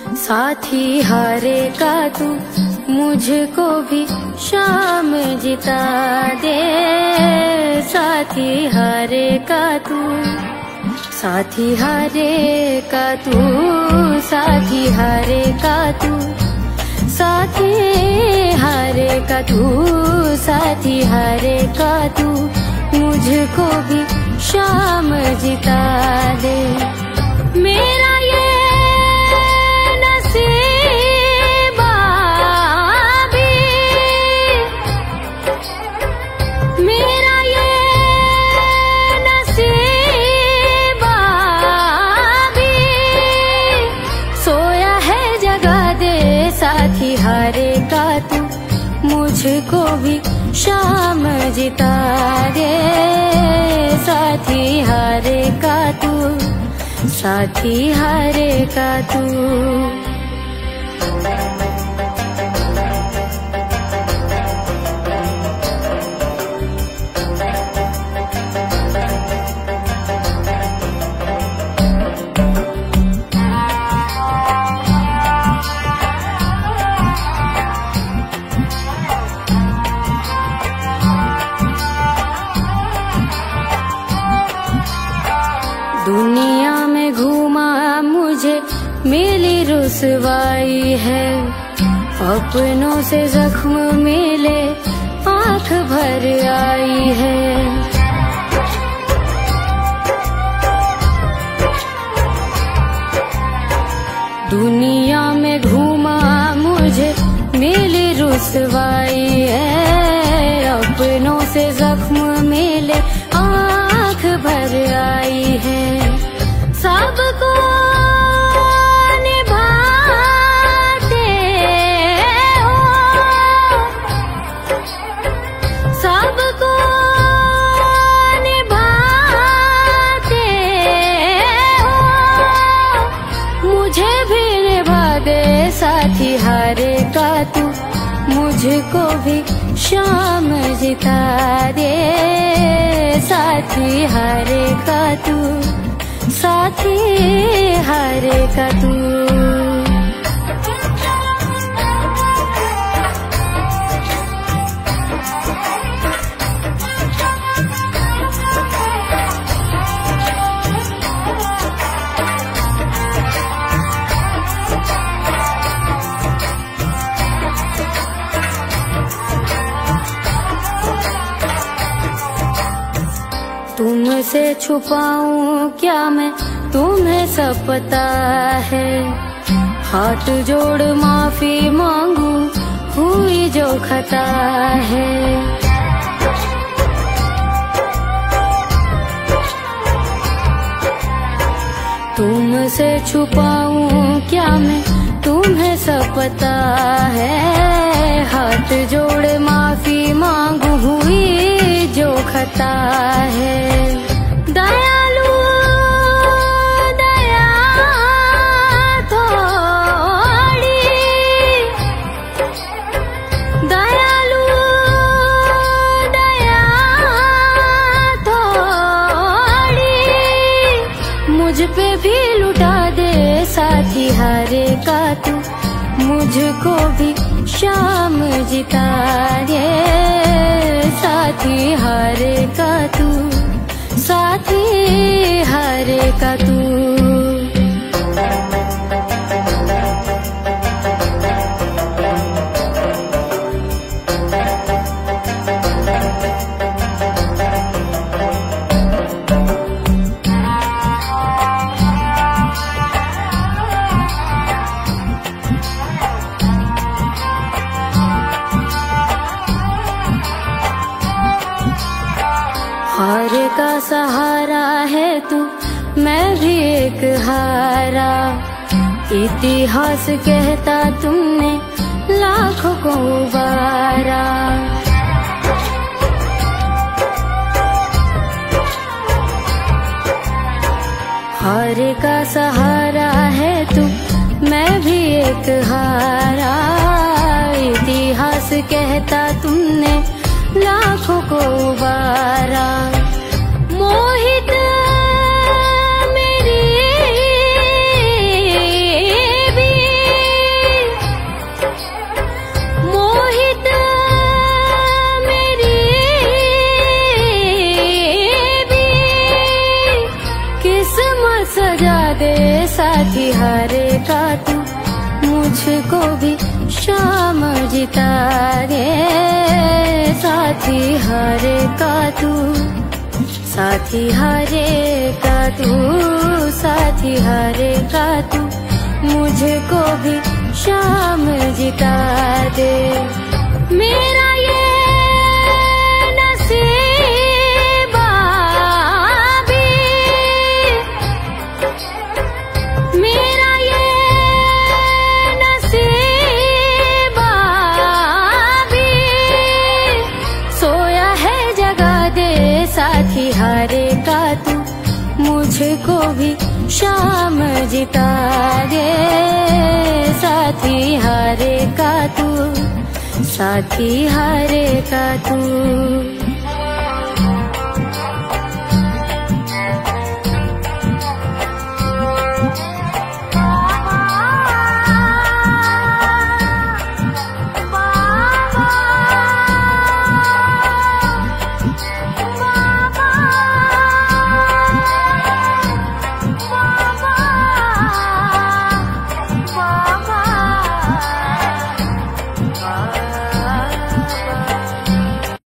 साथी हारेगा तू, मुझको भी शाम जिता दे। साथी हारेगा तू, साथी हारेगा तू, साथी हारेगा तू, साथी हारेगा तू, साथी हारेगा तू, मुझको भी शाम जिता दे। मेरा ये नसीबा भी, मेरा ये नसीबा भी, सोया है जगा दे। साथी हारेगा तू, मुझको भी शाम जिता दे। साथी हारेगा तू, साथी हारेगा तू। दुनिया में घूमा मुझे मिली रुसवाई है, अपनों से जख्म मिले आँख भर आई है। दुनिया में घूमा मुझे मिली रुसवाई है, अपनों से जख्म मिले आँख भर आई है। सबको निभाते हो, सबको निभाते हो, मुझे भी निभा दे। साथी हारेगा तू, मुझको भी शाम जिता दे। साथी हारेगा तू, साथी हारेगा तू। तुमसे छुपाऊं क्या मैं, तुम्हें सब पता है। हाथ जोड़ माफी मांगू, हुई जो खता है। तुमसे छुपाऊं क्या मैं, तुम्हें सब पता है। हाथ जोड़ माफी मांगू, हुई जो खता है। दयालु दया थोड़ी, दयालु दया थोड़ी, मुझ पे भी लुटा दे। साथी हारेगा तू, मुझको भी शाम जिता दे। साथी हारेगा तू, साथी हारेगा तू। हार का सहारा है तू, मैं भी एक हारा। इतिहास कहता तुमने लाखों को उबारा। हार का सहारा है तू, मैं भी एक हारा। इतिहास कहता तुमने लाखों को उबारा। मोहित मेरी भी साथी हारे का तू मुझको भी शाम जिता दे। साथी हारे का तू, साथी हारे का तू, साथी हारे का तू मुझको भी शाम जिता दे। मेरा ये नसीबा भी, मेरा ये नसीबा भी सोया है जगा दे। साथी हारे का तू मुझको भी शाम जिता दे। साथी हारे का तू, साथी हारे का तू।